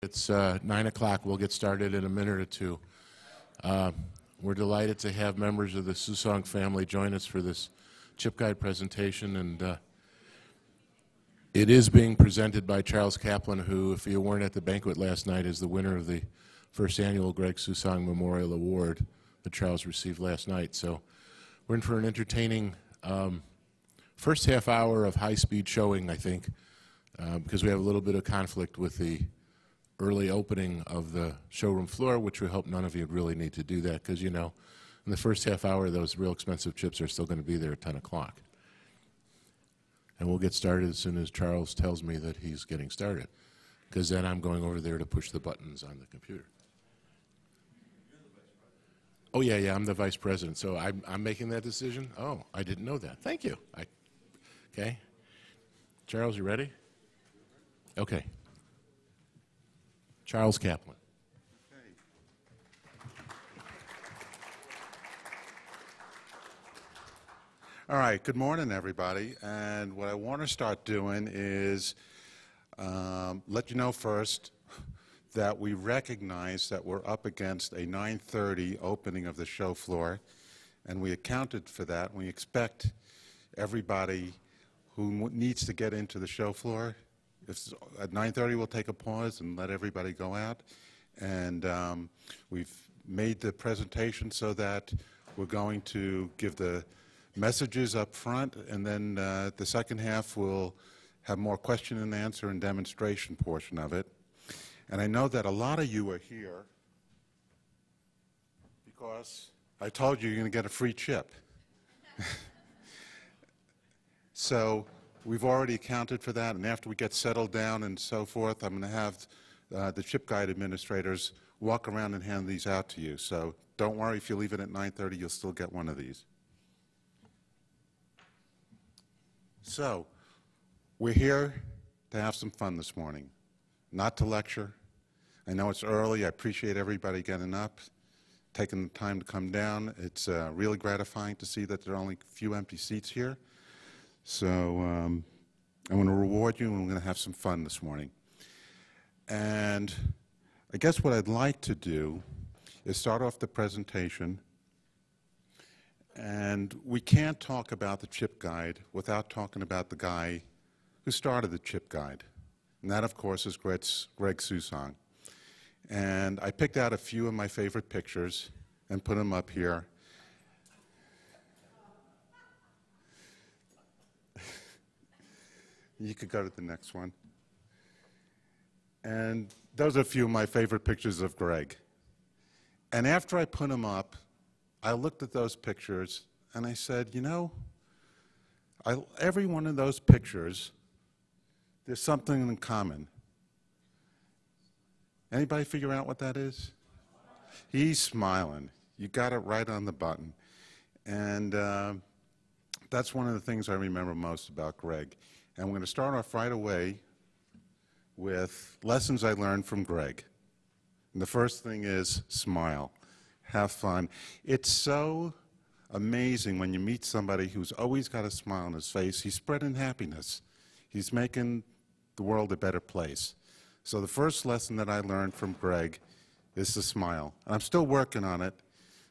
It's 9 o'clock. We'll get started in a minute or two. We're delighted to have members of the Susong family join us for this Chipguide presentation, and it is being presented by Charles Kaplan, who, if you weren't at the banquet last night, is the winner of the first annual Greg Susong Memorial Award that Charles received last night. So we're in for an entertaining first half hour of high-speed showing, I think, because we have a little bit of conflict with the early opening of the showroom floor, which we hope none of you really need to do that, because, you know, in the first half hour, those real expensive chips are still going to be there at 10 o'clock. And we'll get started as soon as Charles tells me that he's getting started, because then I'm going over there to push the buttons on the computer. Oh, yeah, I'm the vice president, so I'm making that decision? Oh, I didn't know that. Thank you. Okay. Charles, you ready? Okay. Charles Kaplan. All right, good morning, everybody. And what I want to start doing is let you know first that we recognize that we're up against a 9:30 opening of the show floor, and we accounted for that. We expect everybody who needs to get into the show floor. At 9:30, we'll take a pause and let everybody go out. And we've made the presentation so that we're going to give the messages up front, and then the second half will have more question and answer and demonstration portion of it. And I know that a lot of you are here because I told you you're going to get a free chip. So we've already accounted for that, and after we get settled down and so forth, I'm going to have the Chipguide administrators walk around and hand these out to you. So don't worry, if you leave it at 9:30, you'll still get one of these. So we're here to have some fun this morning, not to lecture. I know it's early. I appreciate everybody getting up, taking the time to come down. It's really gratifying to see that there are only a few empty seats here. So I'm going to reward you, and we're going to have some fun this morning. And I guess what I'd like to do is start off the presentation. And we can't talk about the Chipguide without talking about the guy who started the Chipguide. And that, of course, is Greg Susong. And I picked out a few of my favorite pictures and put them up here. You could go to the next one. And those are a few of my favorite pictures of Greg. And after I put them up, I looked at those pictures and I said, you know, every one of those pictures, there's something in common. Anybody figure out what that is? He's smiling. You got it right on the button. And that's one of the things I remember most about Greg. And we're going to start off right away with lessons I learned from Greg. And the first thing is smile. Have fun. It's so amazing when you meet somebody who's always got a smile on his face. He's spreading happiness. He's making the world a better place. So the first lesson that I learned from Greg is to smile. And I'm still working on it,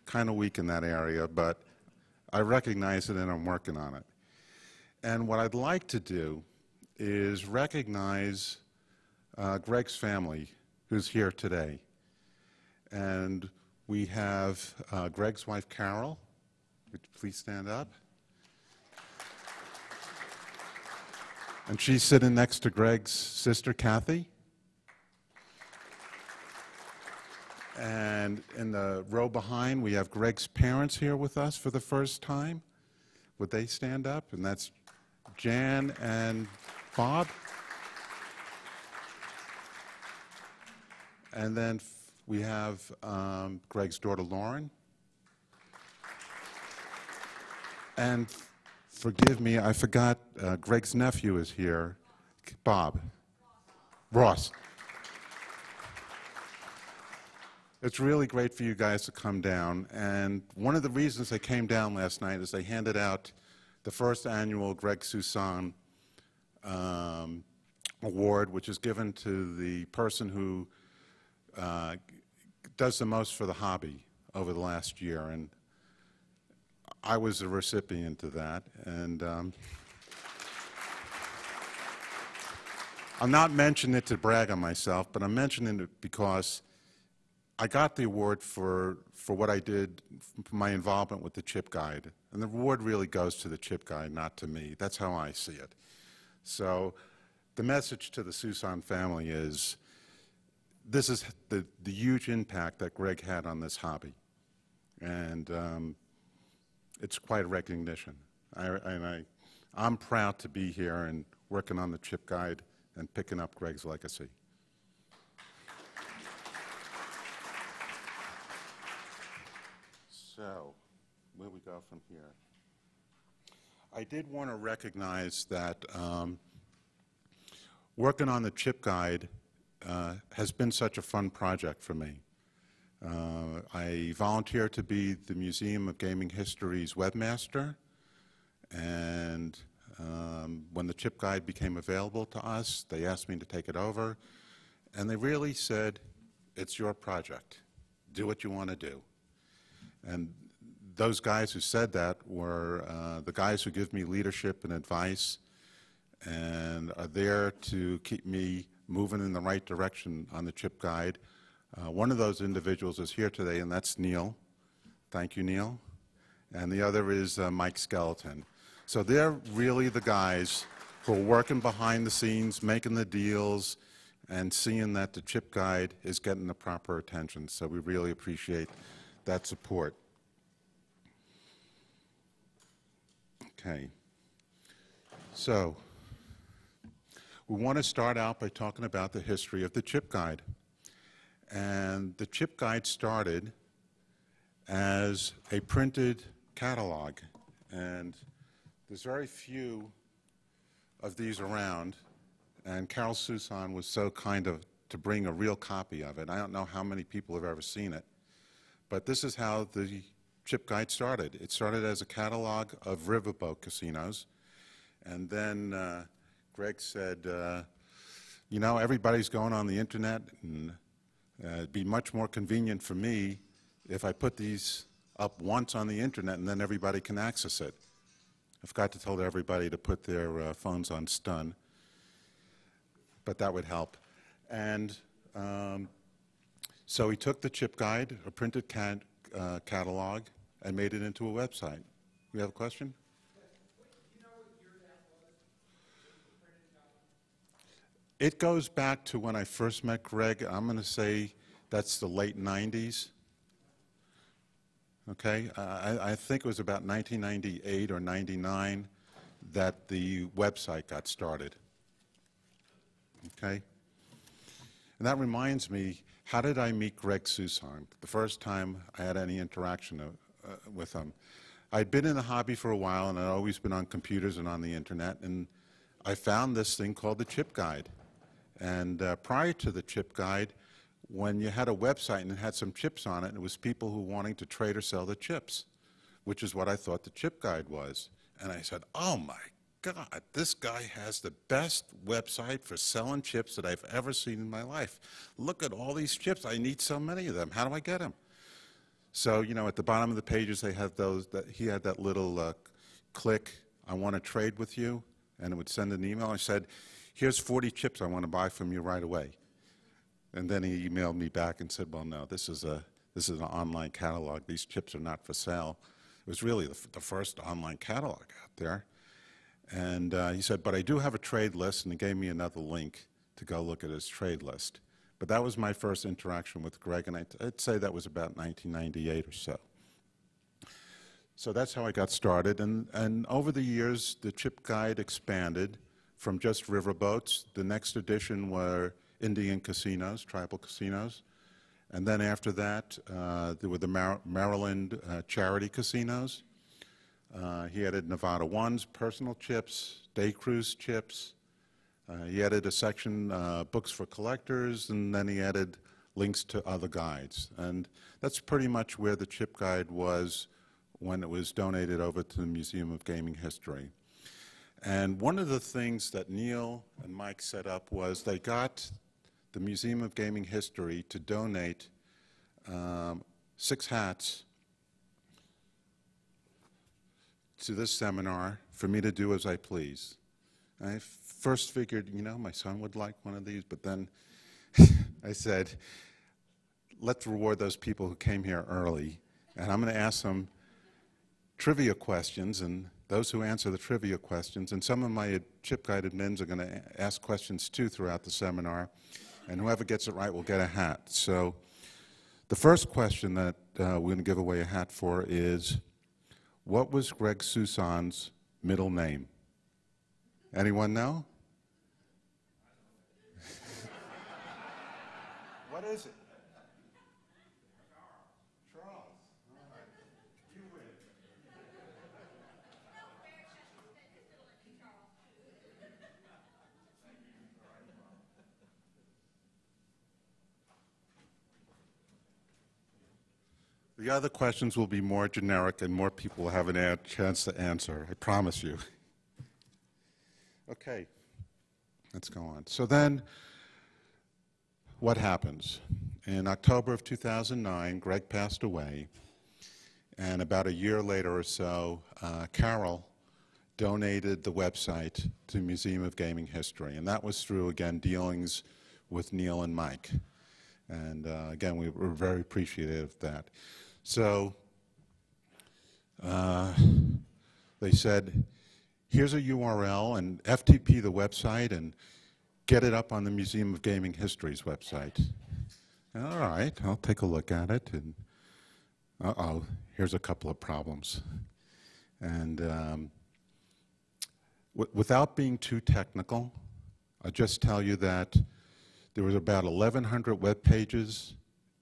kind of weak in that area, but I recognize it and I'm working on it. And what I'd like to do is recognize Greg's family who's here today. And we have Greg's wife, Carol. Would you please stand up? And she's sitting next to Greg's sister, Kathy. And in the row behind, we have Greg's parents here with us for the first time. Would they stand up? And that's Jan and Bob. And then we have Greg's daughter, Lauren. And forgive me, I forgot Greg's nephew is here, Bob. Ross. It's really great for you guys to come down. And one of the reasons they came down last night is they handed out the first annual Greg Susong award, which is given to the person who does the most for the hobby over the last year, and I was a recipient of that. And I'm not mentioning it to brag on myself, but I'm mentioning it because I got the award for what I did, for my involvement with the Chip Guide. And the award really goes to the Chip Guide, not to me. That's how I see it. So the message to the Susan family is, this is the huge impact that Greg had on this hobby. And it's quite a recognition. I'm proud to be here and working on the Chip Guide and picking up Greg's legacy. So, where we go from here? I did want to recognize that working on the Chip Guide has been such a fun project for me. I volunteered to be the Museum of Gaming History's webmaster, and when the Chip Guide became available to us, they asked me to take it over, and they really said, it's your project. Do what you want to do. And those guys who said that were the guys who give me leadership and advice and are there to keep me moving in the right direction on the Chip Guide. One of those individuals is here today, and that's Neil. Thank you, Neil. And the other is Mike Skeleton. So they're really the guys who are working behind the scenes, making the deals, and seeing that the Chip Guide is getting the proper attention. So we really appreciate that support. Okay. So we want to start out by talking about the history of the Chip Guide. And the Chip Guide started as a printed catalog. And there's very few of these around. And Carol Susan was so kind of to bring a real copy of it. I don't know how many people have ever seen it. But this is how the Chip Guide started. It started as a catalog of riverboat casinos. And then Greg said, you know, everybody's going on the internet, and it'd be much more convenient for me if I put these up once on the internet and then everybody can access it. I forgot to tell everybody to put their phones on stun, but that would help. And so he took the Chip Guide, a printed catalog, and made it into a website. You have a question? It goes back to when I first met Greg. I'm going to say that's the late 90s. Okay, I think it was about 1998 or 99 that the website got started. Okay, and that reminds me, how did I meet Greg Susan? The first time I had any interaction with him. I'd been in the hobby for a while, and I'd always been on computers and on the internet, and I found this thing called the Chip Guide. And prior to the Chip Guide, when you had a website and it had some chips on it, it was people who were wanting to trade or sell the chips, which is what I thought the Chip Guide was. And I said, oh my God, this guy has the best website for selling chips that I've ever seen in my life. Look at all these chips. I need so many of them. How do I get them? So, you know, at the bottom of the pages, they have those, he had that little click, I want to trade with you, and it would send an email. I said, here's 40 chips I want to buy from you right away. And then he emailed me back and said, well, no, this is an online catalog. These chips are not for sale. It was really the first online catalog out there. And he said, but I do have a trade list, and he gave me another link to go look at his trade list. But that was my first interaction with Greg, and I'd say that was about 1998 or so. So that's how I got started. And over the years, the Chip Guide expanded from just riverboats. The next edition were Indian casinos, tribal casinos. And then after that, there were the Maryland charity casinos. He added Nevada Ones, personal chips, day cruise chips. He added a section, books for collectors, and then he added links to other guides. And that's pretty much where the Chip Guide was when it was donated over to the Museum of Gaming History. And one of the things that Neil and Mike set up was they got the Museum of Gaming History to donate 6 hats to this seminar for me to do as I please. I first figured, you know, my son would like one of these, but then I said, let's reward those people who came here early, and I'm going to ask them trivia questions, and those who answer the trivia questions, and some of my Chipguide admins are going to ask questions too throughout the seminar, and whoever gets it right will get a hat. So the first question that we're going to give away a hat for is, what was Greg Soussan's middle name? Anyone know? What is it? Charles. All right. You win. The other questions will be more generic and more people will have a chance to answer, I promise you. Okay, let's go on. So then, what happens? In October of 2009, Greg passed away, and about a year later or so, Carol donated the website to Museum of Gaming History, and that was through, again, dealings with Neil and Mike. And again, we were very appreciative of that. So they said, here's a URL, and FTP the website, and get it up on the Museum of Gaming History's website. All right, I'll take a look at it, and uh-oh, here's a couple of problems. And without being too technical, I'll just tell you that there was about 1,100 web pages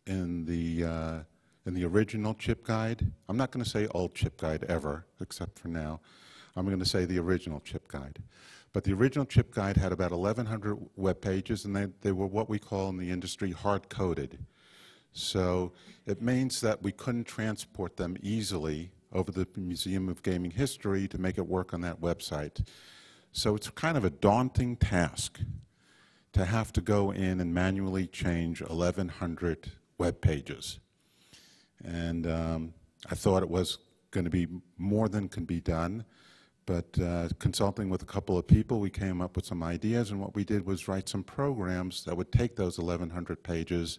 in the original Chipguide. I'm not going to say old Chipguide ever, except for now. I'm going to say the original Chipguide. But the original Chipguide had about 1,100 web pages, and they were what we call in the industry hard-coded. So it means that we couldn't transport them easily over the Museum of Gaming History to make it work on that website. So it's kind of a daunting task to have to go in and manually change 1,100 web pages. And I thought it was going to be more than can be done, but consulting with a couple of people, we came up with some ideas, and what we did was write some programs that would take those 1,100 pages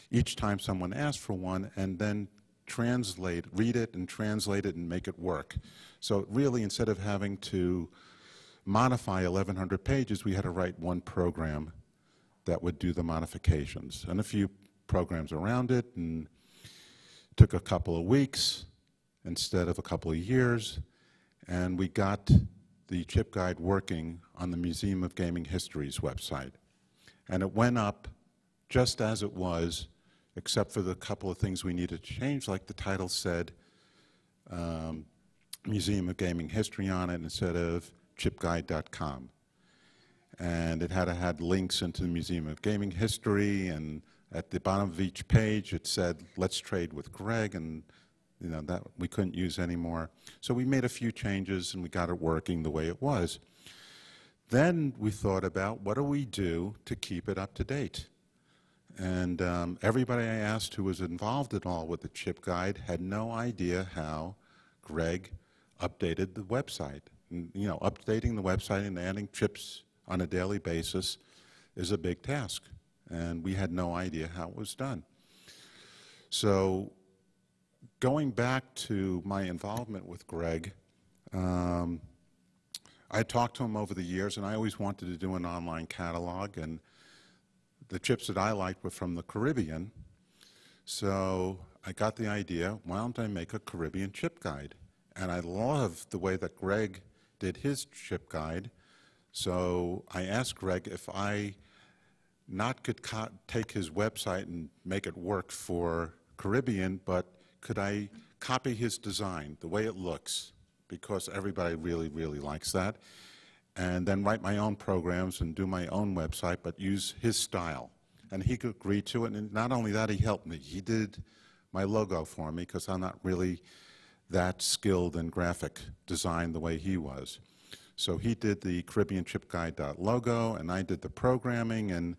each time someone asked for one, and then read it and translate it and make it work. So really, instead of having to modify 1,100 pages, we had to write one program that would do the modifications, and a few programs around it, and it took a couple of weeks instead of a couple of years, and we got the Chipguide working on the Museum of Gaming History's website. And it went up just as it was, except for the couple of things we needed to change, like the title said Museum of Gaming History on it instead of chipguide.com. And it had links into the Museum of Gaming History, and at the bottom of each page it said, let's trade with Greg, and you know, that we couldn't use anymore. So we made a few changes and we got it working the way it was. Then we thought about, what do we do to keep it up to date? And everybody I asked who was involved at all with the Chipguide had no idea how Greg updated the website. And, you know, updating the website and adding chips on a daily basis is a big task, and we had no idea how it was done. So going back to my involvement with Greg, I talked to him over the years, and I always wanted to do an online catalog, and the chips that I liked were from the Caribbean. So I got the idea, why don't I make a Caribbean chip guide? And I loved the way that Greg did his chip guide. So I asked Greg if I not could take his website and make it work for Caribbean, but could I copy his design, the way it looks, because everybody really, really likes that, and then write my own programs and do my own website, but use his style. And he could agree to it, and not only that, he helped me. He did my logo for me, because I'm not really that skilled in graphic design the way he was. So he did the Caribbean Chipguide logo, and I did the programming, and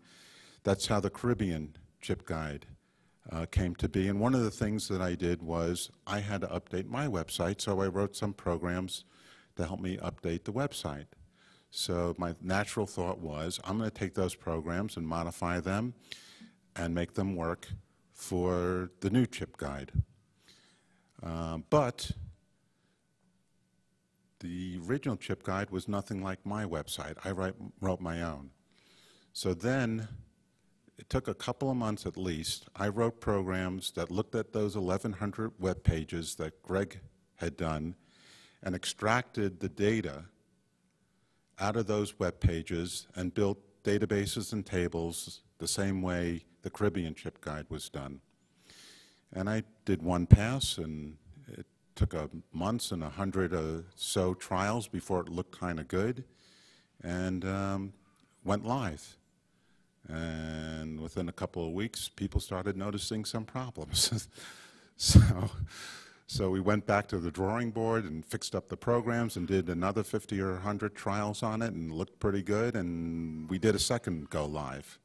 that's how the Caribbean Chipguide came to be. And one of the things that I did was I had to update my website, so I wrote some programs to help me update the website. So my natural thought was, I'm going to take those programs and modify them and make them work for the new Chipguide. But the original Chipguide was nothing like my website. I wrote my own. So then, it took a couple of months at least. I wrote programs that looked at those 1,100 web pages that Greg had done and extracted the data out of those web pages and built databases and tables the same way the Caribbean Chipguide was done. And I did one pass, and it took months and 100 or so trials before it looked kind of good, and went live. And within a couple of weeks, people started noticing some problems. So we went back to the drawing board and fixed up the programs and did another 50 or 100 trials on it, and it looked pretty good, and we did a second go live.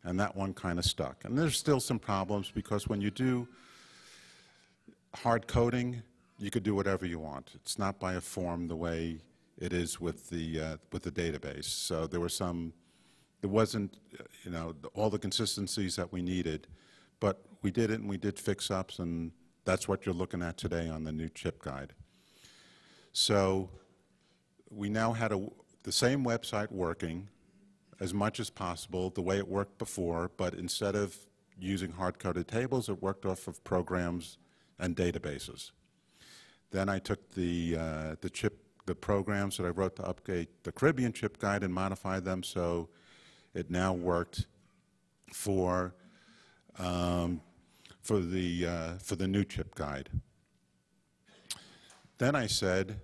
And that one kind of stuck. And there's still some problems, because when you do hard coding, you could do whatever you want. It's not by a form the way it is with the database. So there wasn't, all the consistencies that we needed, but we did it, and we did fix-ups, and that's what you're looking at today on the new Chipguide. So we now had the same website working as much as possible the way it worked before, but instead of using hard-coded tables, it worked off of programs and databases. Then I took the programs that I wrote to update the Caribbean Chipguide and modified them so it now worked for the new Chipguide. Then I said,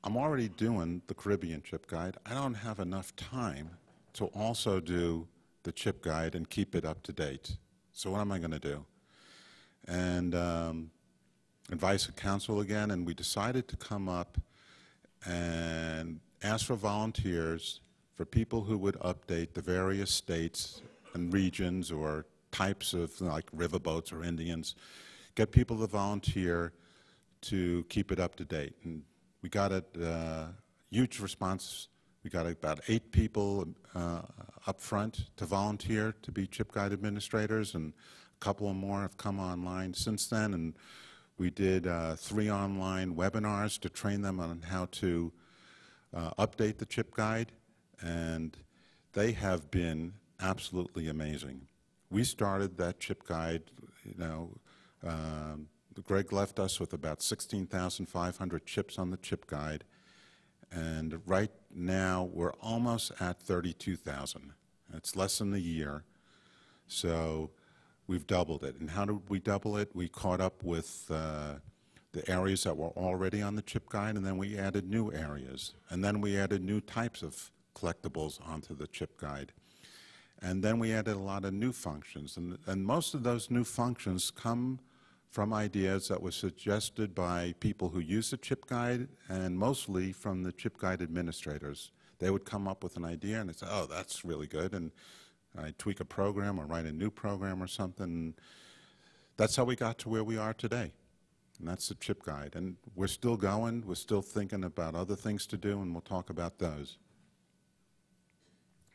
I'm already doing the Caribbean Chipguide. I don't have enough time to also do the Chipguide and keep it up to date. So what am I going to do? And advice of counsel again, and we decided to come up and ask for volunteers, for people who would update the various states and regions or types of, like riverboats or Indians, get people to volunteer to keep it up to date. And we got a huge response. We got about 8 people up front to volunteer to be Chipguide administrators, and a couple more have come online since then. And we did 3 online webinars to train them on how to update the Chipguide, and they have been absolutely amazing. We started that Chipguide, Greg left us with about 16,500 chips on the Chipguide, and right now we're almost at 32,000. It's less than a year, so we've doubled it. And how did we double it? We caught up with the areas that were already on the Chipguide, and then we added new areas. And then we added new types of collectibles onto the Chipguide. And then we added a lot of new functions. And most of those new functions come from ideas that were suggested by people who use the Chipguide, and mostly from the Chipguide administrators. They would come up with an idea and they'd say, oh, that's really good, and I'd tweak a program or write a new program or something. That's how we got to where we are today, and that's the Chipguide. And we're still going, we're still thinking about other things to do, and we'll talk about those.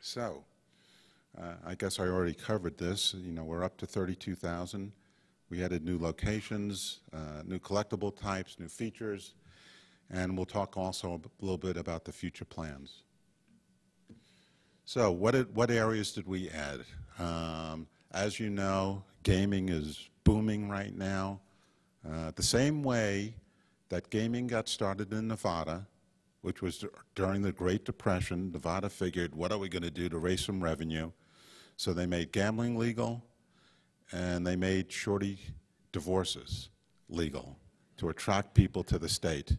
So, I guess I already covered this. We're up to 32,000. We added new locations, new collectible types, new features, and we'll talk also a little bit about the future plans. So what areas did we add? As you know, gaming is booming right now. The same way that gaming got started in Nevada, which was during the Great Depression. Nevada figured, what are we going to do to raise some revenue? So they made gambling legal, and they made shorty divorces legal to attract people to the state.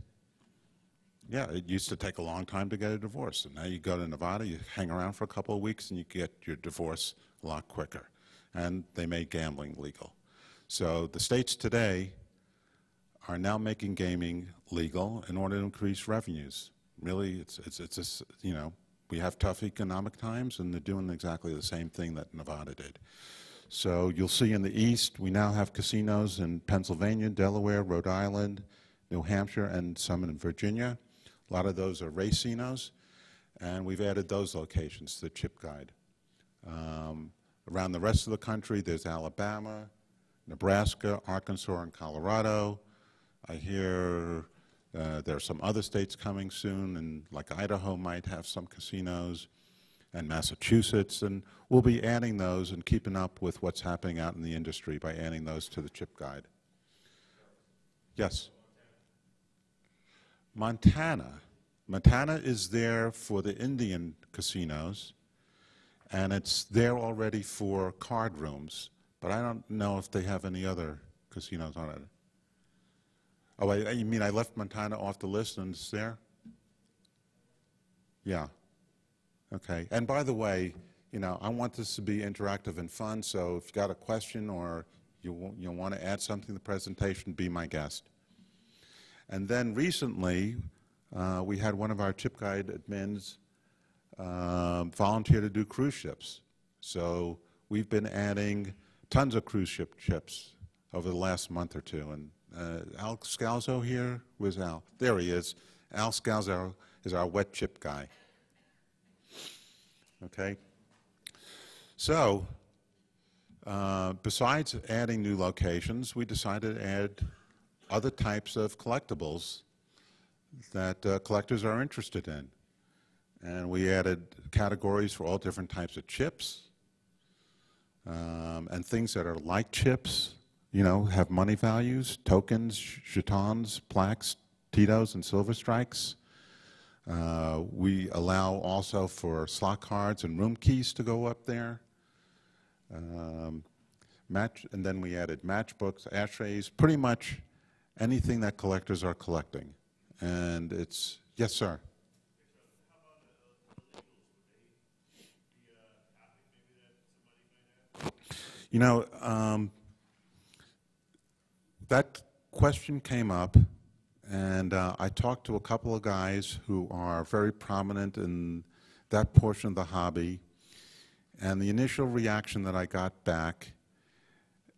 Yeah, it used to take a long time to get a divorce, and now you go to Nevada, you hang around for a couple of weeks, and you get your divorce a lot quicker. And they made gambling legal. So the states today are now making gaming legal in order to increase revenues. Really, it's just, you know, we have tough economic times, and they're doing exactly the same thing that Nevada did. So you'll see in the east, we now have casinos in Pennsylvania, Delaware, Rhode Island, New Hampshire, and some in Virginia. A lot of those are racinos, and we've added those locations to the Chipguide. Around the rest of the country, there's Alabama, Nebraska, Arkansas, and Colorado. I hear there are some other states coming soon, and like Idaho might have some casinos, and Massachusetts, and we'll be adding those and keeping up with what's happening out in the industry by adding those to the Chipguide. Yes? Montana. Montana is there for the Indian casinos, and it's there already for card rooms, but I don't know if they have any other casinos on it. Oh, you mean I left Montana off the list and it's there? Yeah. Okay. And by the way, you know, I want this to be interactive and fun, so if you've got a question or you want to add something to the presentation, be my guest. And then recently, we had one of our Chipguide admins volunteer to do cruise ships. So we've been adding tons of cruise ship chips over the last month or two. And Al Scalzo here? Where's Al? There he is. Al Scalzo is our wet chip guy. Okay? So, besides adding new locations, we decided to add other types of collectibles that collectors are interested in. And we added categories for all different types of chips and things that are like chips, you know, have money values, tokens, jetons, plaques, Tito's, and silver strikes. We allow also for slot cards and room keys to go up there. And then we added matchbooks, ashtrays, pretty much anything that collectors are collecting. And it's, yes, sir. You know, that question came up, and I talked to a couple of guys who are very prominent in that portion of the hobby, and the initial reaction that I got back,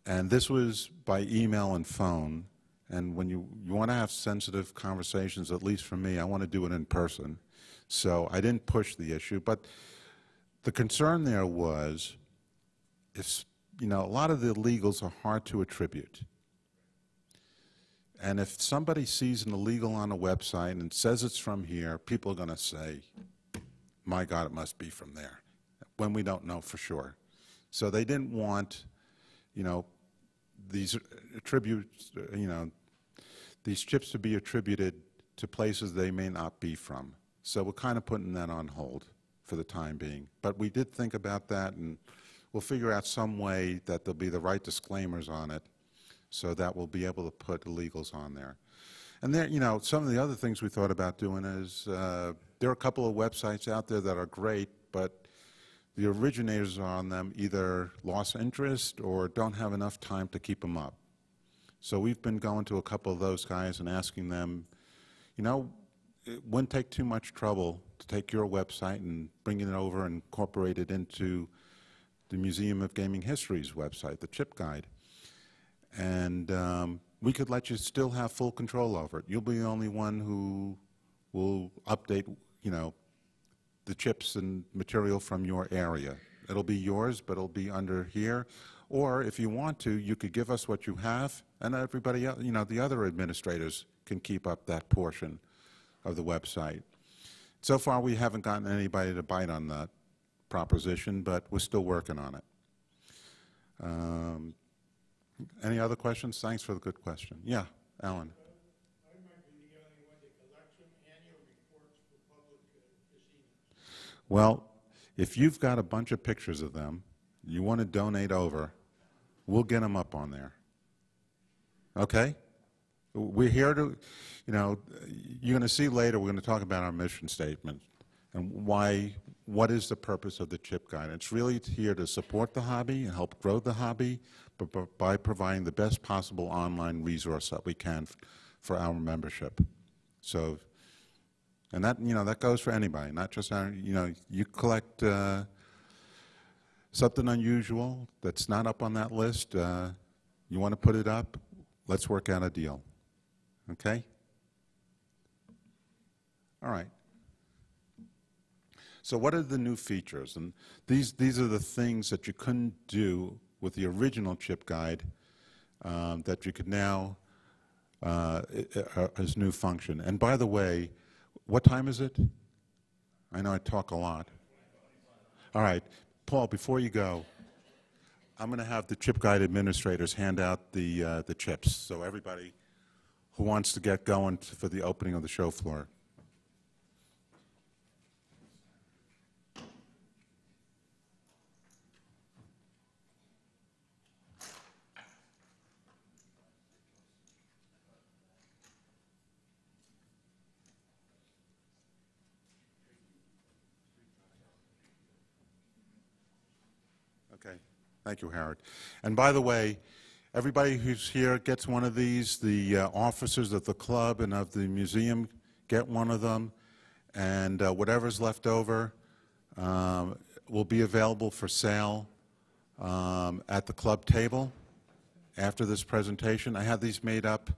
and this was by email and phone, and when you want to have sensitive conversations, at least for me, I want to do it in person. So I didn't push the issue, but the concern there was, if, you know, a lot of the illegals are hard to attribute. And if somebody sees an illegal on a website and says it's from here, people are going to say, my God, it must be from there, when we don't know for sure. So they didn't want, you know, these attributes, you know, these chips to be attributed to places they may not be from. So we're kind of putting that on hold for the time being. But we did think about that, and we'll figure out some way that there'll be the right disclaimers on it so that we'll be able to put illegals on there. And there, you know, some of the other things we thought about doing is there are a couple of websites out there that are great, but the originators on them either lost interest or don't have enough time to keep them up. So we've been going to a couple of those guys and asking them, you know, it wouldn't take too much trouble to take your website and bring it over and incorporate it into the Museum of Gaming History's website, the Chipguide. And we could let you still have full control over it. You'll be the only one who will update, you know, the chips and material from your area. It'll be yours, but it'll be under here. Or if you want to, you could give us what you have, and everybody else, you know, the other administrators can keep up that portion of the website. So far, we haven't gotten anybody to bite on that proposition, but we're still working on it. Any other questions? Thanks for the good question. Yeah, Alan. I might be the only one that collects them, annual reports for public casinos. Well, if you've got a bunch of pictures of them, you want to donate over, we'll get them up on there. Okay? We're here to, you know, you're going to see later, we're going to talk about our mission statement and why, what is the purpose of the Chipguide. It's really here to support the hobby and help grow the hobby, but by providing the best possible online resource that we can for our membership. So And that, that goes for anybody, not just, you collect something unusual that's not up on that list, you want to put it up, let's work out a deal. Okay? All right. So what are the new features? And these are the things that you couldn't do with the original chip guide that you could now, as new function. And by the way, what time is it? I know I talk a lot. All right. Paul, before you go, I'm going to have the chip guide administrators hand out the chips. So everybody who wants to get going for the opening of the show floor. Okay. Thank you, Howard. And by the way, everybody who's here gets one of these. The officers of the club and of the museum get one of them. And whatever's left over will be available for sale at the club table after this presentation. I have these made up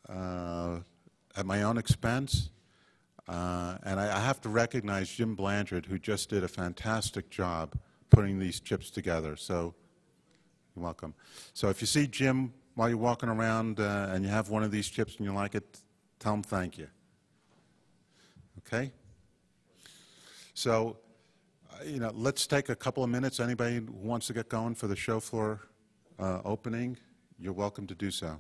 at my own expense. And I have to recognize Jim Blanchard, who just did a fantastic job putting these chips together. So you're welcome. So if you see Jim while you're walking around and you have one of these chips and you like it, tell him thank you. Okay? So, let's take a couple of minutes. Anybody who wants to get going for the show floor opening, you're welcome to do so.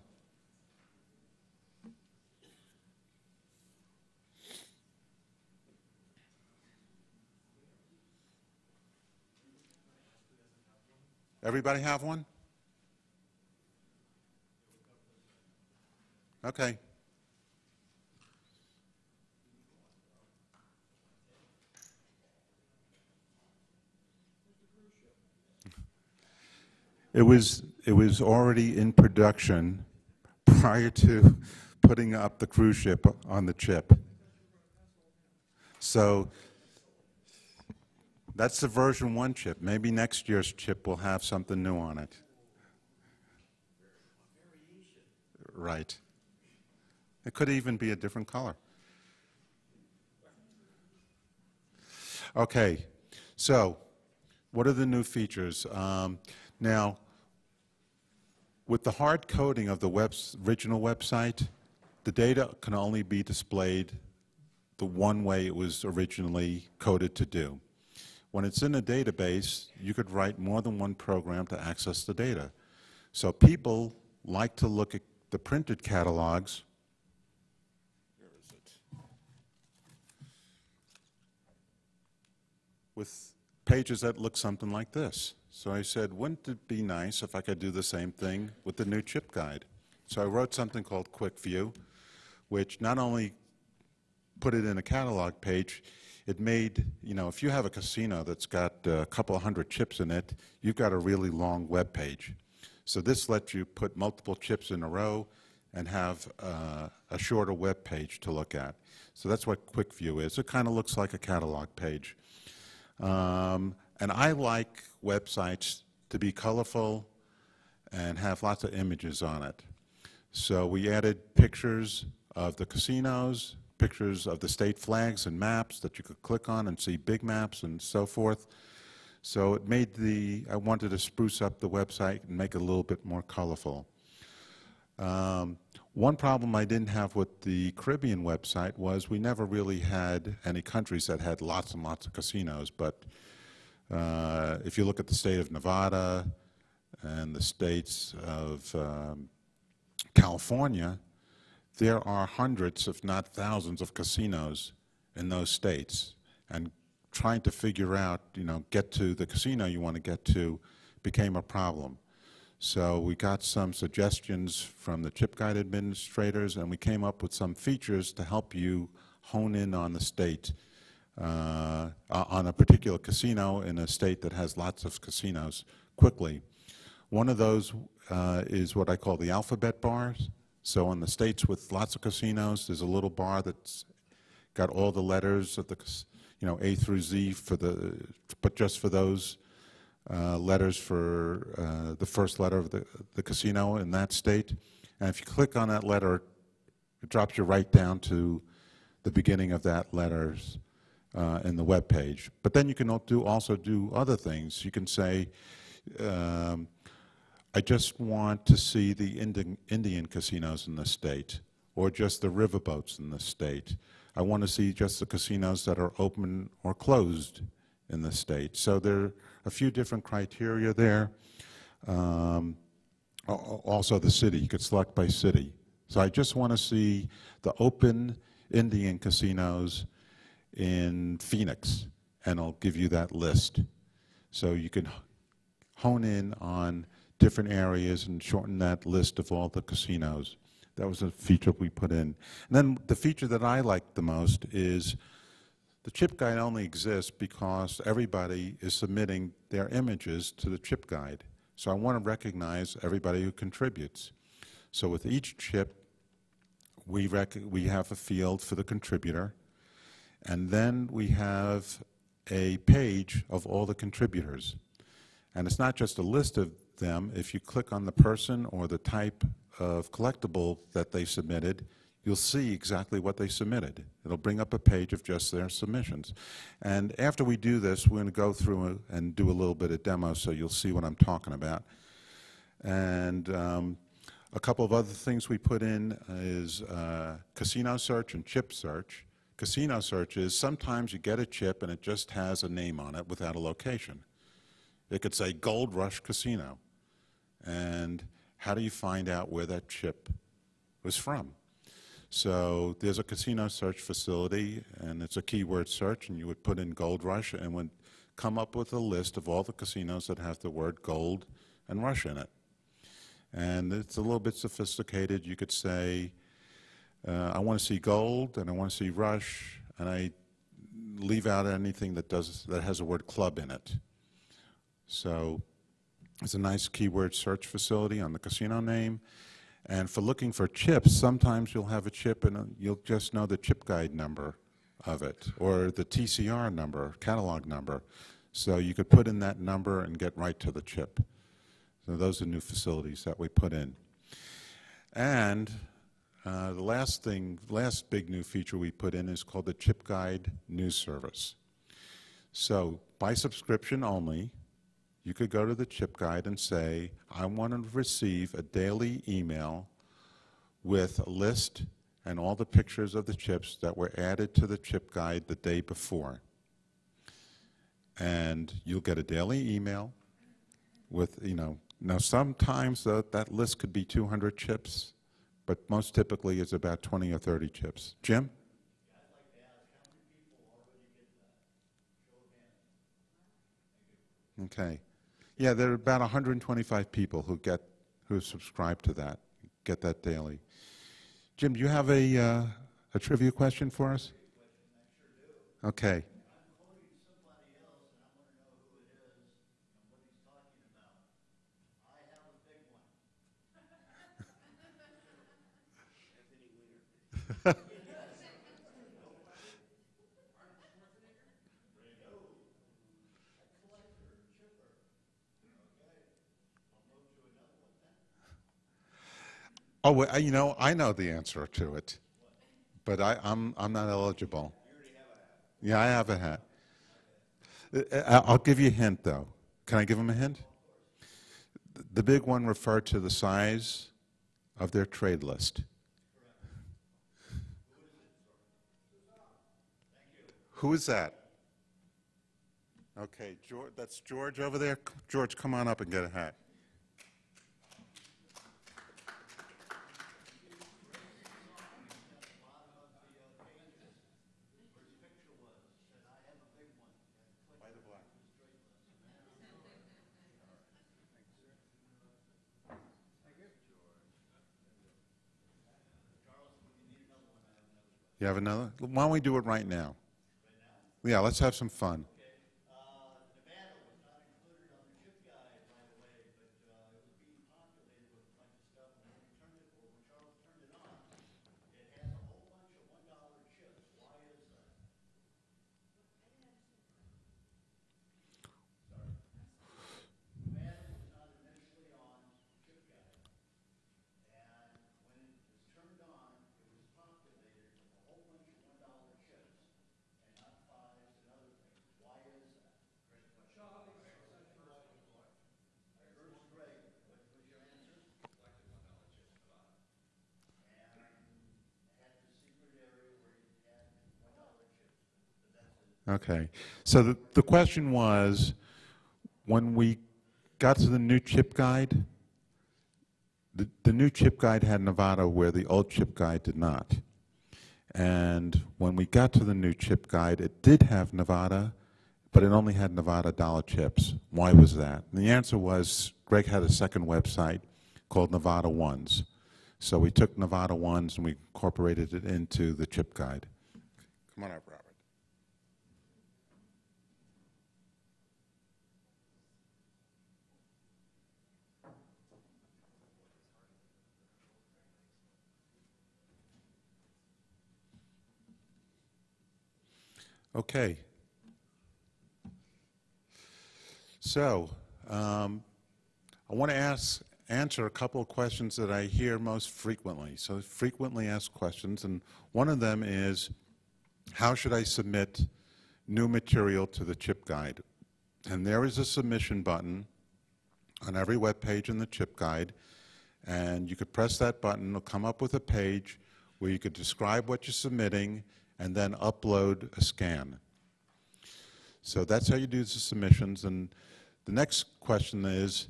Everybody have one? Okay. It was already in production prior to putting up the cruise ship on the chip. So that's the version 1 chip. Maybe next year's chip will have something new on it. Right. It could even be a different color. Okay, so what are the new features? Now, with the hard coding of the original website, the data can only be displayed the one way it was originally coded to do. When it's in a database, you could write more than one program to access the data. So people like to look at the printed catalogs. Where is it? With pages that look something like this. So I said, wouldn't it be nice if I could do the same thing with the new chip guide? So I wrote something called Quick View, which not only put it in a catalog page, it made, if you have a casino that's got a couple of hundred chips in it, you've got a really long web page. So this lets you put multiple chips in a row and have a shorter web page to look at. So that's what Quick View is. It kind of looks like a catalog page. And I like websites to be colorful and have lots of images on it. So we added pictures of the casinos, pictures of the state flags and maps that you could click on and see big maps and so forth. So it made I wanted to spruce up the website and make it a little bit more colorful. One problem I didn't have with the Caribbean website was we never really had any countries that had lots and lots of casinos, but if you look at the state of Nevada and the states of California, there are hundreds, if not thousands, of casinos in those states. And trying to figure out, get to the casino you want to get to became a problem. So we got some suggestions from the chip guide administrators, and we came up with some features to help you hone in on the state, on a particular casino in a state that has lots of casinos quickly. One of those is what I call the alphabet bars. So in the states with lots of casinos, there's a little bar that got all the letters of the, A through Z but just for those letters for the first letter of the casino in that state. And if you click on that letter, it drops you right down to the beginning of that letters in the web page. But then you can also do other things. You can say, I just want to see the Indian casinos in the state, or just the riverboats in the state. I want to see just the casinos that are open or closed in the state. So there are a few different criteria there. Also the city, you could select by city. So I just want to see the open Indian casinos in Phoenix, and I'll give you that list. So you can hone in on different areas and shorten that list of all the casinos. That was a feature we put in. And then the feature that I like the most is the chip guide only exists because everybody is submitting their images to the chip guide. So I want to recognize everybody who contributes. So with each chip, we have a field for the contributor, and then we have a page of all the contributors. And it's not just a list of them. If you click on the person or the type of collectible that they submitted, you'll see exactly what they submitted. It'll bring up a page of just their submissions. And after we do this, we're going to go through and do a little bit of demo so you'll see what I'm talking about. And a couple of other things we put in is casino search and chip search. Casino search is sometimes you get a chip and it just has a name on it without a location. It could say Gold Rush Casino. And how do you find out where that chip was from? So there's a casino search facility, and it's a keyword search, and you would put in Gold Rush and would come up with a list of all the casinos that have the word gold and rush in it. And it's a little bit sophisticated. You could say, I want to see gold, and I want to see rush, and I leave out anything that has the word club in it. So it's a nice keyword search facility on the casino name. And for looking for chips, sometimes you'll have a chip and you'll just know the chip guide number of it, or the TCR number, catalog number. So you could put in that number and get right to the chip. So those are new facilities that we put in. And the last big new feature we put in is called the Chipguide News Service. So by subscription only, you could go to the chip guide and say, I want to receive a daily email with a list and all the pictures of the chips that were added to the chip guide the day before. And you'll get a daily email with, now sometimes that list could be 200 chips, but most typically it's about 20 or 30 chips. Jim? Okay. Yeah, there are about 125 people who subscribe to that, get that daily. Jim, do you have a trivia question for us? Okay. Oh, well, I know the answer to it, but I'm not eligible. Yeah, I have a hat. I'll give you a hint, though. Can I give him a hint? The big one referred to the size of their trade list. Who is that? Okay, George, that's George over there. George, come on up and get a hat. You have another? Why don't we do it right now? Yeah, let's have some fun. Okay. So the question was, when we got to the new chip guide, the new chip guide had Nevada where the old chip guide did not. And when we got to the new chip guide, it did have Nevada, but it only had Nevada dollar chips. Why was that? And the answer was Greg had a second website called Nevada Ones. So we took Nevada Ones and we incorporated it into the chip guide. Come on up, Robert. Okay. So I want to answer a couple of questions that I hear most frequently. So frequently asked questions, and one of them is, how should I submit new material to the chip guide? And there is a submission button on every web page in the chip guide, and you could press that button. It'll come up with a page where you could describe what you're submitting and then upload a scan. So that's how you do the submissions. And the next question is,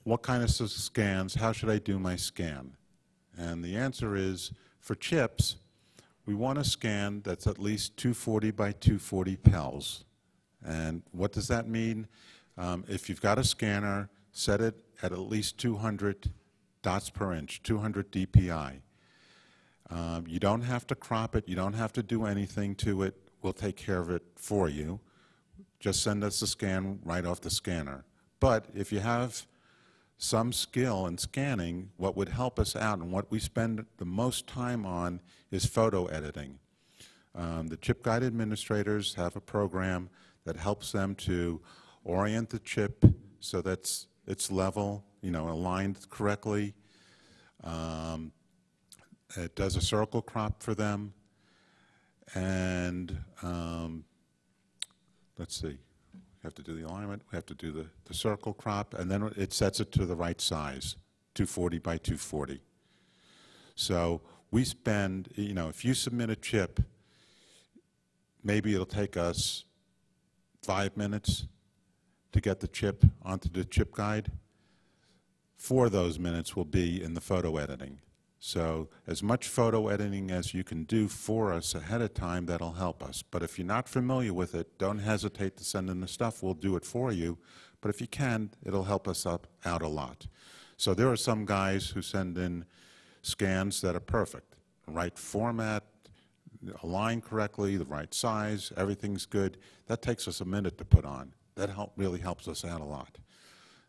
what kind of scans? How should I do my scan? And the answer is, for chips, we want a scan that's at least 240 by 240 pels. And what does that mean? If you've got a scanner, set it at least 200 dots per inch, 200 dpi. You don't have to crop it. You don't have to do anything to it. We'll take care of it for you. Just send us the scan right off the scanner. But if you have some skill in scanning, what would help us out and what we spend the most time on is photo editing. The chip guide administrators have a program that helps them to orient the chip so that it's level, aligned correctly. It does a circle crop for them, and let's see, we have to do the alignment, we have to do the circle crop, and then it sets it to the right size, 240 by 240. So we spend, if you submit a chip, maybe it'll take us 5 minutes to get the chip onto the chip guide. 4 of those minutes will be in the photo editing. So as much photo editing as you can do for us ahead of time, that'll help us. But if you're not familiar with it, don't hesitate to send in the stuff. We'll do it for you. But if you can, it'll help us out a lot. So there are some guys who send in scans that are perfect. Right format, aligned correctly, the right size, everything's good. That takes us a minute to put on. That really helps us out a lot.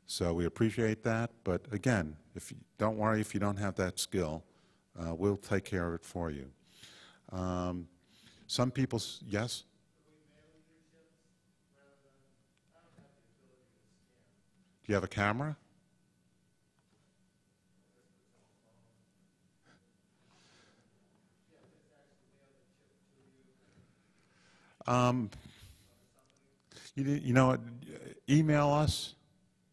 So we appreciate that, but again, don't worry if you don't have that skill. We'll take care of it for you. Some people, yes? Do you have a camera? You know what? Email us,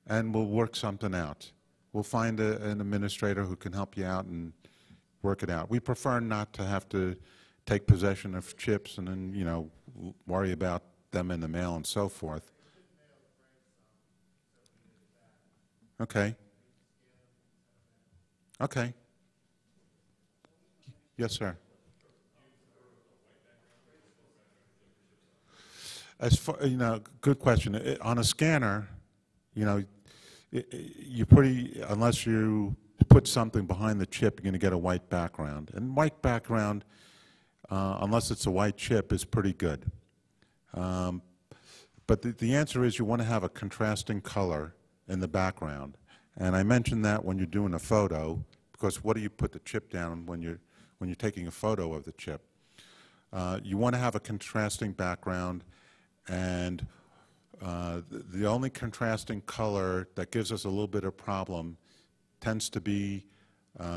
and we'll work something out. We'll find an administrator who can help you out and work it out. We prefer not to have to take possession of chips and then, worry about them in the mail and so forth. Okay. Okay. Yes, sir. As far, good question. On a scanner, you're unless you put something behind the chip, you're going to get a white background. And white background, unless it's a white chip, is pretty good. But the answer is you want to have a contrasting color in the background. And I mentioned that when you're doing a photo, because what do you put the chip down when you're taking a photo of the chip? You want to have a contrasting background, and the only contrasting color that gives us a little bit of problem tends to be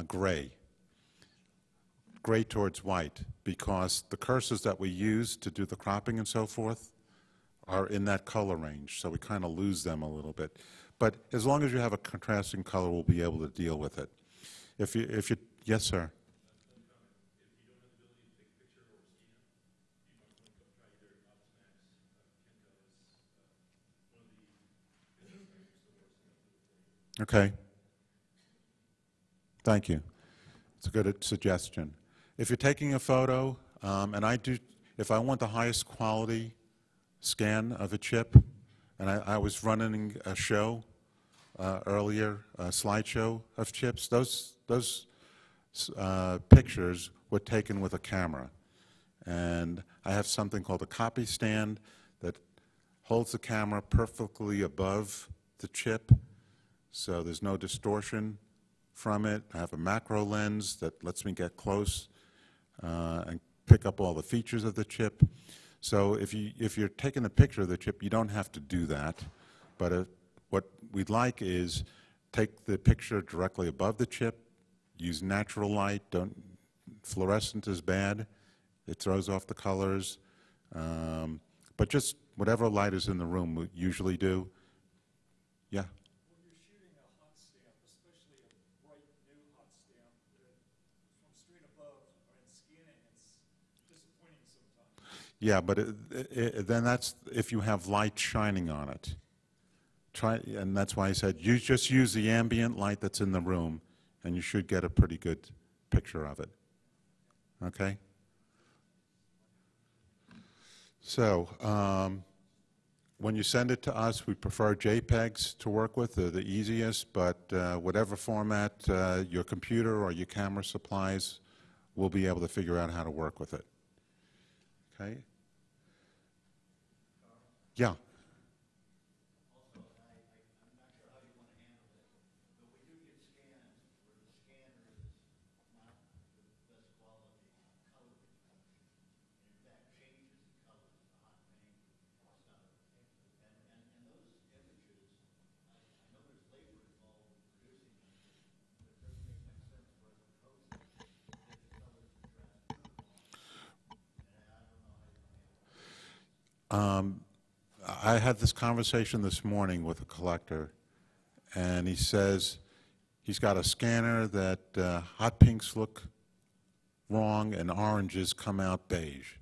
gray towards white, because the cursors that we use to do the cropping and so forth are in that color range, so we kind of lose them a little bit. But as long as you have a contrasting color, we'll be able to deal with it. If you, yes, sir. Okay. Thank you. It's a good suggestion. If you're taking a photo, if I want the highest quality scan of a chip, and I was running a show earlier, a slideshow of chips, those pictures were taken with a camera. And I have something called a copy stand that holds the camera perfectly above the chip, so there's no distortion from it. I have a macro lens that lets me get close and pick up all the features of the chip. So if you're taking a picture of the chip, you don't have to do that. But what we'd like is take the picture directly above the chip, use natural light. Fluorescent is bad. It throws off the colors. But just whatever light is in the room, we usually do. Yeah? When you're shooting a hot stamp, especially a bright new hot stamp, from straight above and scanning, it's disappointing sometimes. Yeah, but then that's if you have light shining on it. And that's why I said you just use the ambient light that's in the room, and you should get a pretty good picture of it. Okay? So when you send it to us, we prefer JPEGs to work with. They're the easiest, but whatever format your computer or your camera supplies, we'll be able to figure out how to work with it. Okay? Yeah. I had this conversation this morning with a collector, and he says he's got a scanner that hot pinks look wrong and oranges come out beige.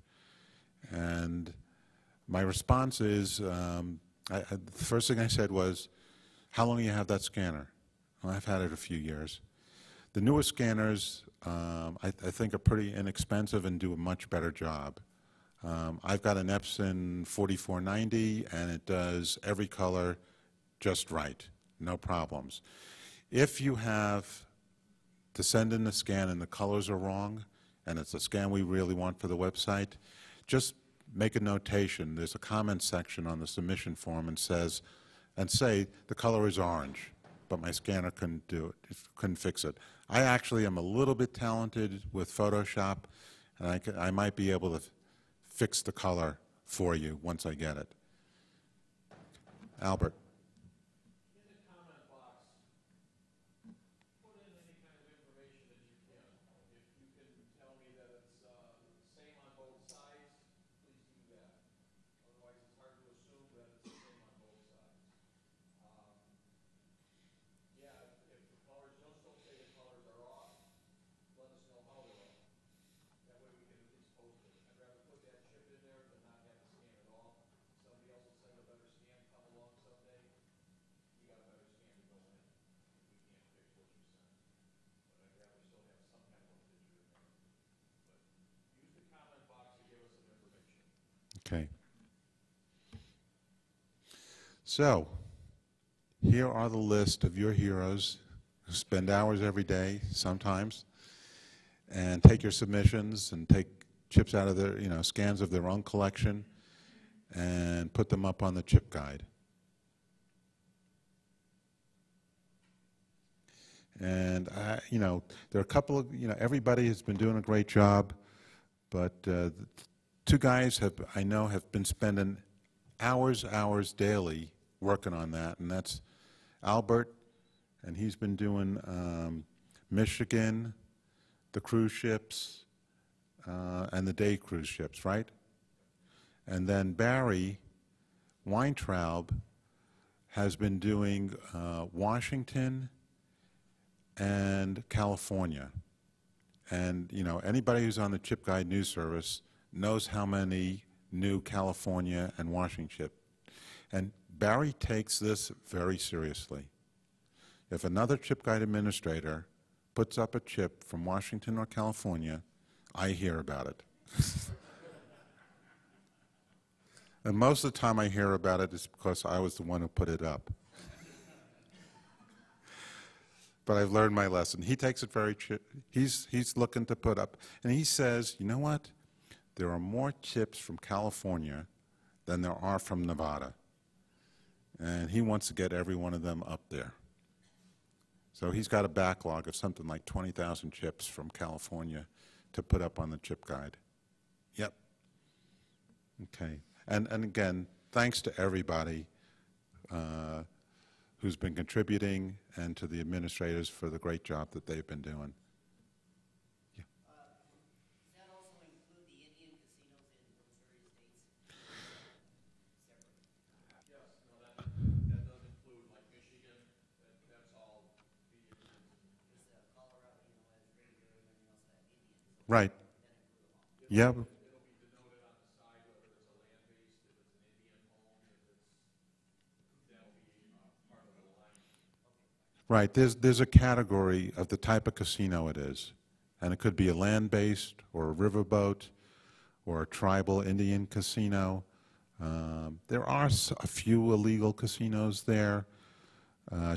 And my response is, the first thing I said was, how long do you have that scanner? Well, I've had it a few years. The newer scanners, I think, are pretty inexpensive and do a much better job. I've got an Epson 4490, and it does every color just right, no problems. If you have to send in the scan and the colors are wrong, and it's a scan we really want for the website, just make a notation. There's a comment section on the submission form and say the color is orange, but my scanner couldn't do it, couldn't fix it. I actually am a little bit talented with Photoshop, and I might be able to fix the color for you once I get it. Albert. In the comment box, put in any kind of information that you can. If you can tell me that it's same on both sides, please do that. Otherwise, it's hard to assume that it's the same on both sides. Yeah, if the colors, don't say the colors are off, let us know how they're off. That way we can at least post it. I'd rather put that chip in there than not have the scan at all. Somebody else will send a better scan, come along someday. You got a better scan to go in. We can't fix what you sent. But I'd rather still have some kind of a picture in there. But use the comment box to give us some information. Okay. So, here are the list of your heroes who spend hours every day, sometimes, and take your submissions and take chips out of their, scans of their own collection and put them up on the chip guide. And, there are a couple of, everybody has been doing a great job, but the two guys I know have been spending hours daily working on that, and that's Albert, and he's been doing Michigan, the cruise ships, and the day cruise ships, right? And then Barry Weintraub has been doing Washington and California. And, anybody who's on the Chipguide news service knows how many new California and Washington ship. And Barry takes this very seriously. If another chip guide administrator puts up a chip from Washington or California, I hear about it. And most of the time I hear about it is because I was the one who put it up. But I've learned my lesson. He takes it very, he's looking to put up, and he says, you know what? There are more chips from California than there are from Nevada. And he wants to get every one of them up there. So he's got a backlog of something like 20,000 chips from California to put up on the chip guide. Yep. Okay. And again, thanks to everybody who's been contributing and to the administrators for the great job that they've been doing. Yeah. Does that also include the Indian casinos in those various states? Separate? Yes, no, that does include like Michigan, that's all the Indians. Because Colorado, you know, has radio and everything else that Indian. So Right. that include them all. Yeah. It'll be denoted on the side whether it's a land-based, if it's an Indian home, if it's, that'll be part of the line. Right. There's a category of the type of casino it is. And it could be a land-based or a riverboat or a tribal Indian casino. There are a few illegal casinos there.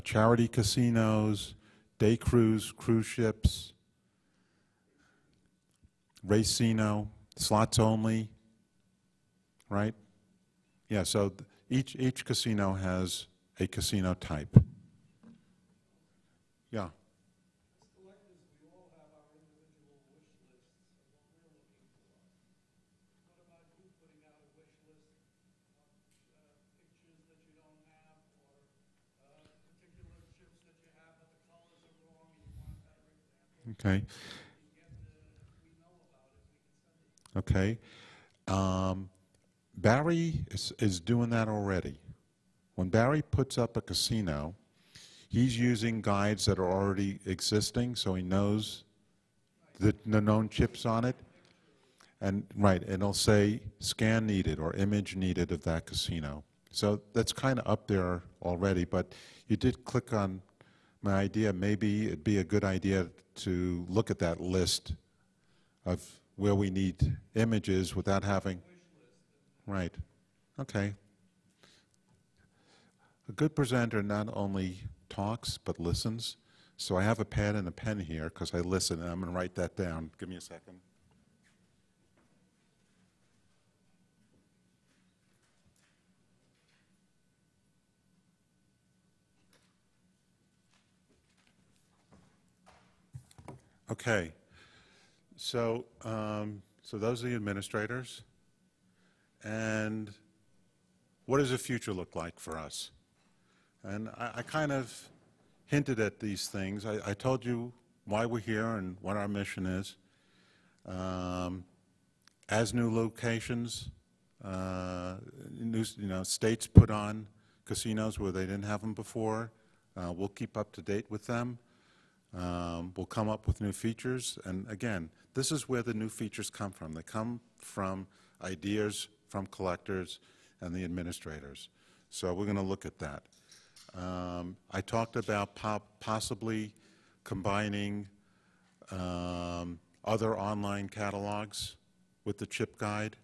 Charity casinos, day cruise ships, racino, slots only, right? Yeah, so each casino has a casino type. Yeah. As collectors, we all have our individual wish lists of what we're looking for. What about you putting out a wish list of pictures that you don't have, or particular chips that you have, but the colors are wrong and you want a better example? Okay. We get if we know about it, we can send it. Okay. Barry is doing that already. When Barry puts up a casino, he's using guides that are already existing, so he knows the known chips on it. And right, and it'll say scan needed or image needed of that casino. So that's kind of up there already, but you did click on my idea. Maybe it'd be a good idea to look at that list of where we need images without having. Right. Okay. A good presenter not only talks but listens. So I have a pad and a pen here because I listen, and I'm going to write that down. Give me a second. Okay. So, so those are the administrators. And what does the future look like for us? And I kind of hinted at these things. I told you why we're here and what our mission is. As new locations, states put on casinos where they didn't have them before, we'll keep up to date with them. We'll come up with new features. And again, this is where the new features come from. They come from ideas from collectors and the administrators. So we're going to look at that. I talked about possibly combining other online catalogs with the chip guide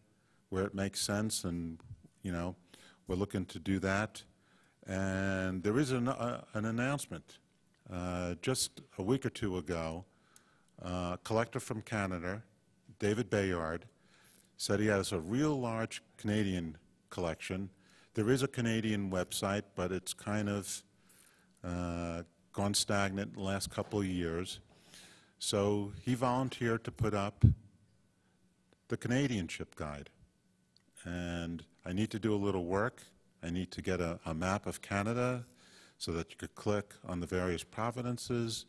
where it makes sense, and we're looking to do that. And there is an announcement. Just a week or two ago, a collector from Canada, David Bayard, said he has a real large Canadian collection. There is a Canadian website, but it's kind of gone stagnant in the last couple of years. So he volunteered to put up the Canadian chip guide. And I need to do a little work. I need to get a map of Canada so that you could click on the various provinces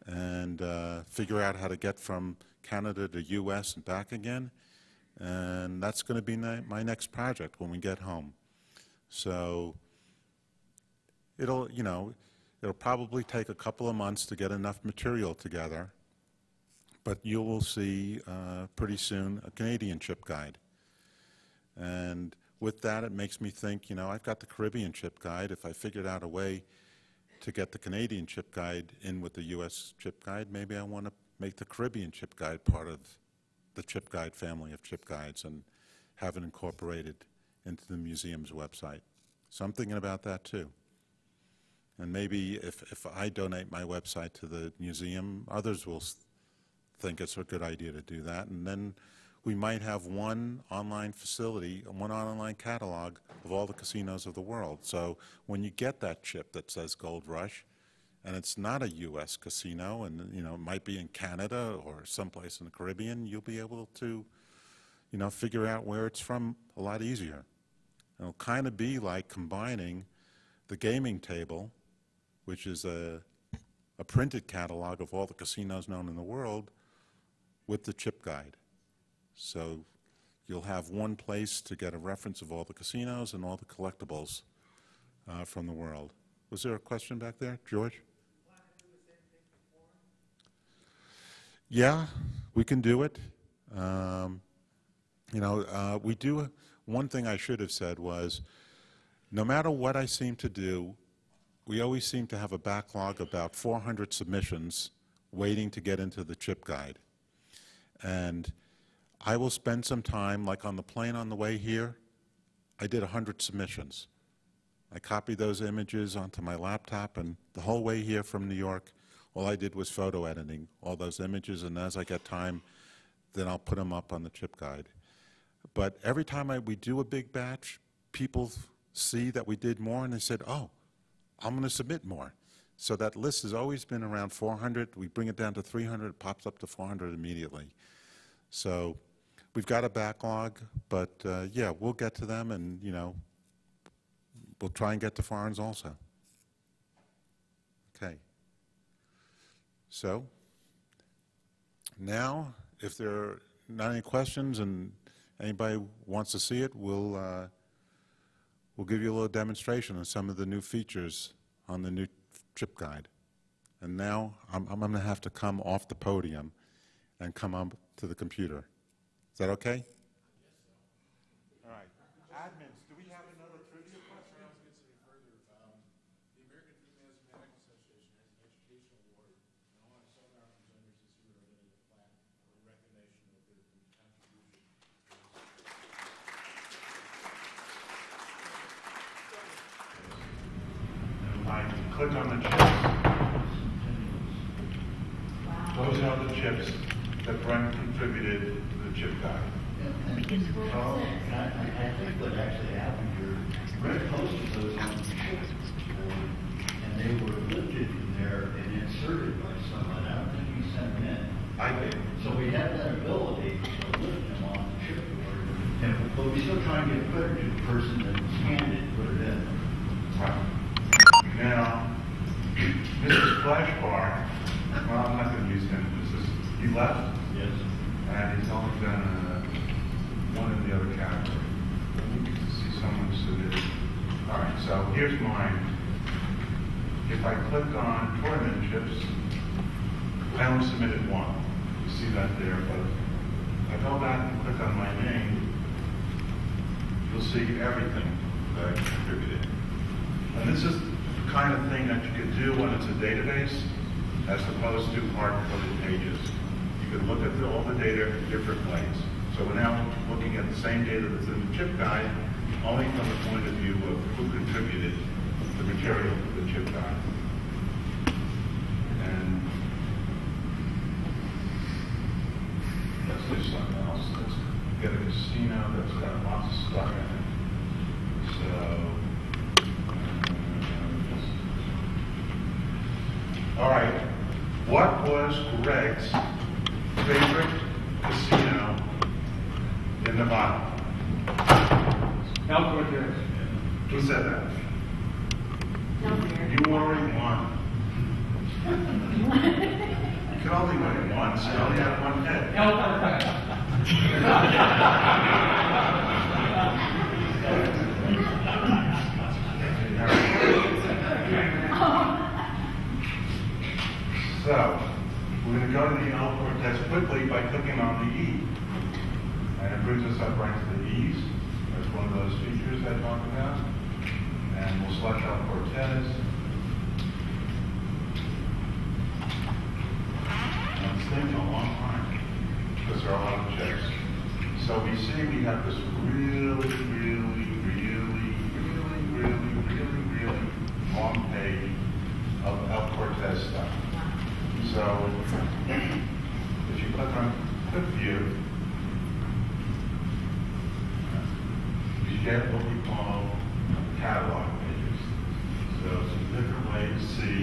and figure out how to get from Canada to US and back again. And that's going to be my next project when we get home. So it'll probably take a couple of months to get enough material together, but you will see pretty soon a Canadian chip guide. And with that, it makes me think, I've got the Caribbean chip guide. If I figured out a way to get the Canadian chip guide in with the U.S. chip guide, maybe I want to make the Caribbean chip guide part of the chip guide family of chip guides and have it incorporated into the museum's website. So I'm thinking about that too. And maybe if I donate my website to the museum, others will think it's a good idea to do that. And then we might have one online facility, one online catalog of all the casinos of the world. So when you get that chip that says Gold Rush, and it's not a U.S. casino, and you know it might be in Canada or someplace in the Caribbean, you'll be able to, you know, figure out where it's from a lot easier. It'll kind of be like combining the gaming table, which is a printed catalog of all the casinos known in the world, with the chip guide. So you'll have one place to get a reference of all the casinos and all the collectibles from the world. Was there a question back there, George? Yeah, we can do it. You know, we do. One thing I should have said was, no matter what I seem to do, we always seem to have a backlog of about 400 submissions waiting to get into the chip guide. And I will spend some time, like on the plane on the way here, I did 100 submissions. I copied those images onto my laptop, and the whole way here from New York, all I did was photo editing all those images, and as I get time, then I'll put them up on the chip guide. But every time we do a big batch, people see that we did more, and they said, oh, I'm going to submit more. So that list has always been around 400. We bring it down to 300, it pops up to 400 immediately. So we've got a backlog, but yeah, we'll get to them, and you know, we'll try and get to foreigners also. Okay. So now, if there are not any questions and anybody wants to see it, we'll give you a little demonstration of some of the new features on the new chip guide. And now I'm going to have to come off the podium and come up to the computer. Is that okay? All right. Admins, do we have another trivia question? I was going to say further, the American Females Medical Association has an educational award, and I want to some of our presenters this year are getting a plaque in recognition of their contribution. I click on the chips. Those are the chips that Brent contributed to the chip guide. Charles, I think what actually happened here, Brent posted those on the chips, and they were lifted from there and inserted by someone. I don't think he sent them in. I did. So we have that ability to lift them on the chip board, but we still try and get credit to the person that scanned it and put it in. Right. Now, Mr. Splash Bar, well, I'm not going to use him. He left. Yes. And he's only done one in the other category. You can see someone submitted. All right, so here's mine. If I click on tournament chips, I only submitted one. You see that there, but if I go back and click on my name, you'll see everything that I contributed. And this is the kind of thing that you could do when it's a database, as opposed to hard-coded pages. You can look at all the data different ways. So we're now looking at the same data that's in the chip guide, only from the point of view of who contributed the material to the chip guide. And let's do something else. Let's get a casino that's got lots of stuff in it. So, all right. What was Greg's favorite casino in Nevada? El Cortez. Who said that? You already won. You can only win once. You only have one head. El Cortez. So, we're going to go to the El Cortez quickly by clicking on the E. And it brings us up right to the E's. That's one of those features I talked about. And we'll select El Cortez. see we have this really long page of El Cortez stuff. So if you click on Quick View, you get what we call catalog pages. So it's a different way to see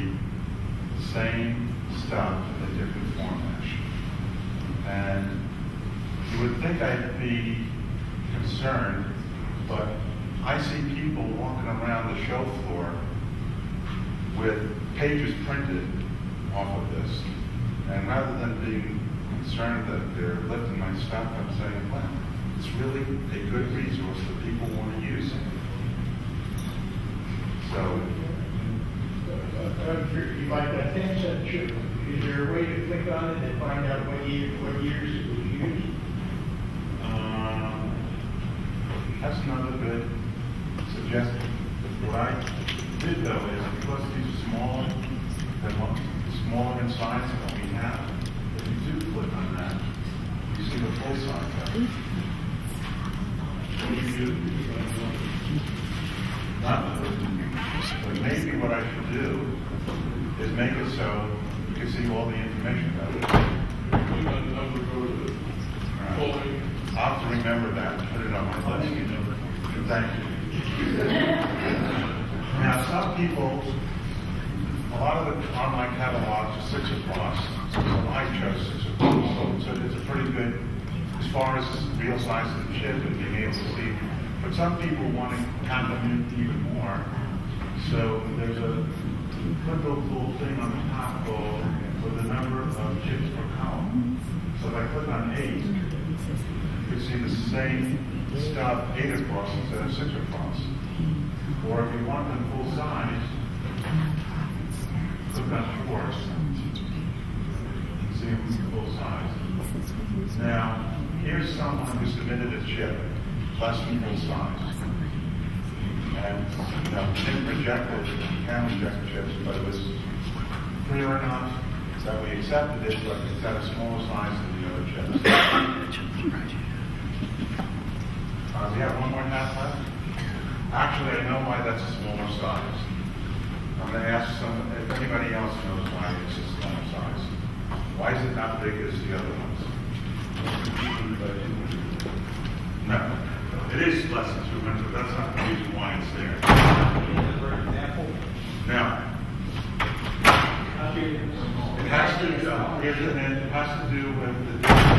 the same stuff in a different format. And you would think I'd be concerned, but I see people walking around the show floor with pages printed off of this. And rather than being concerned that they're lifting my stuff, I'm saying, well, it's really a good resource that people want to use. So, you like that 10-cent chip, is there a way to click on it and find out what years it was used? That's another good suggestion. What I did though is because these are smaller in size than what we have, if you do click on that, you see the full size of it. What do you do? But maybe what I should do is make it so you can see all the information about it. I'll have to remember that and put it on my list. Thank you. Now, some people, a lot of the online catalogs are 6 across, so I chose 6 across. So it's a pretty good, as far as real size of the chip and being able to see. But some people want to count them in even more. So there's a little cool thing on the top called with the number of chips per column. So if I click on 8, you can see the same stuff 8 across instead of 6 across. Or if you want them full size, click on 4. See them full size. Now, here's someone who submitted a chip less than full size. And didn't reject it, can reject chips, but it was clear enough that we accepted it, but it's at a smaller size than the other chips. We have one more half left. Actually, I know why that's a smaller size. I'm going to ask if anybody else knows why it's a smaller size. Why is it not big as the other ones? No. It is less than 200, but that's not the reason why it's there. Now, it has to do with the difference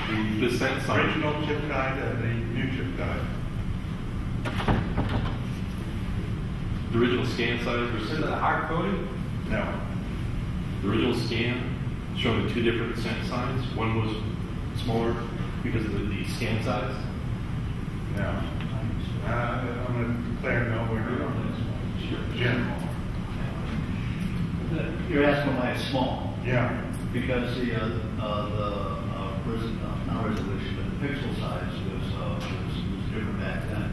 between the original chip guide and the new chip guide. The original scan size versus Is it hard coding? No. the original scan showing the 2 different cent signs. One was smaller because of the scan size. No. I'm going to declare no winner on this one. Jim. You're asking why it's small? Yeah. Because the resolution, but the pixel size was different back then.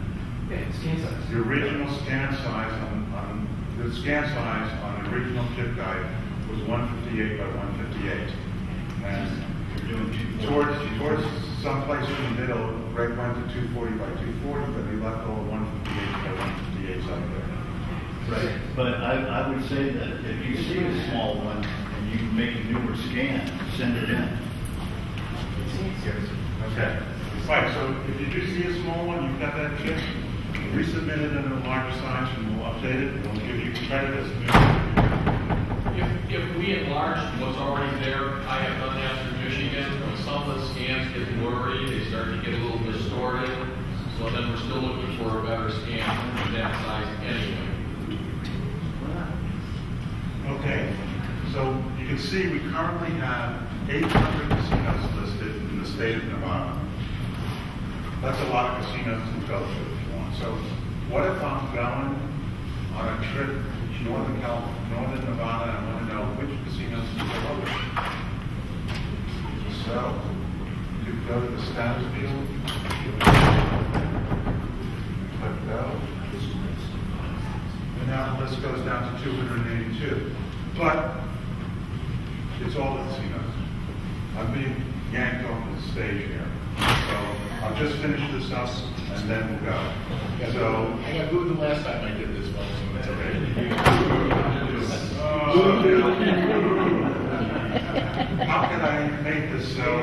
Yeah, scan size. The original scan size on the original chip guide was 158 by 158. And towards someplace in the middle, Greg went to 240 by 240, but he left all 158 by 158s up there. Right. But I would say that if you see a small one and you make a newer scan, send it in. Okay. Right, so if you do see a small one, you've got that chip, resubmit it in a larger size and we'll update it and we'll give you credit as new. If we enlarge what's already there, I have done that through Michigan. When some of the scans get blurry, they start to get a little distorted. So then we're still looking for a better scan of that size anyway. Okay, so you can see we currently have 800 casinos listed in the state of Nevada. That's a lot of casinos to go to if you want. So what if I'm going on a trip to northern Nevada and I want to know which casinos to go to? So you go to the status field, click go. And now the list goes down to 282. But it's all the casinos. I'm being yanked off the stage here. So I'll just finish this up and then we'll go. So, I got booed the last time I did this one, so it's okay. How can I make this so,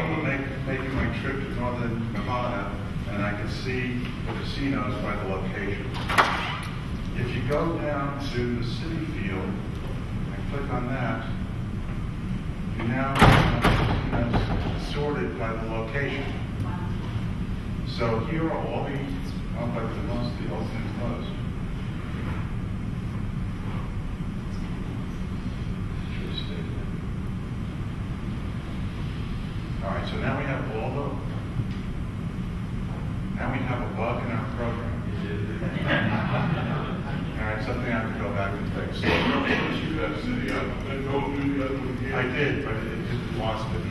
making my trip to northern Nevada, and I can see the casinos by the location. If you go down to the city field and click on that, you now have casinos sorted by the location. So here are all the, oh, but the ones the open and closed. Should have stayed there. All right, so now we have all the, now we have a bug in our program. All right, something I have to go back and fix. I did, but it just lost it.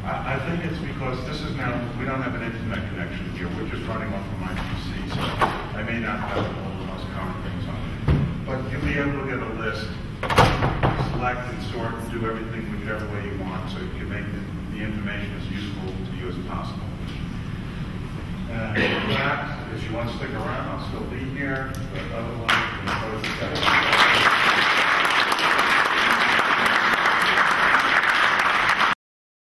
I think it's because this is now, we don't have an internet connection here. We're just running off of my PC, so I may not have all the most common things on it. But you'll be able to get a list, select and sort and do everything whichever way you want, so you can make the information as useful to you as possible. And in fact, if you want to stick around, I'll still be here, but otherwise, we'll close the session.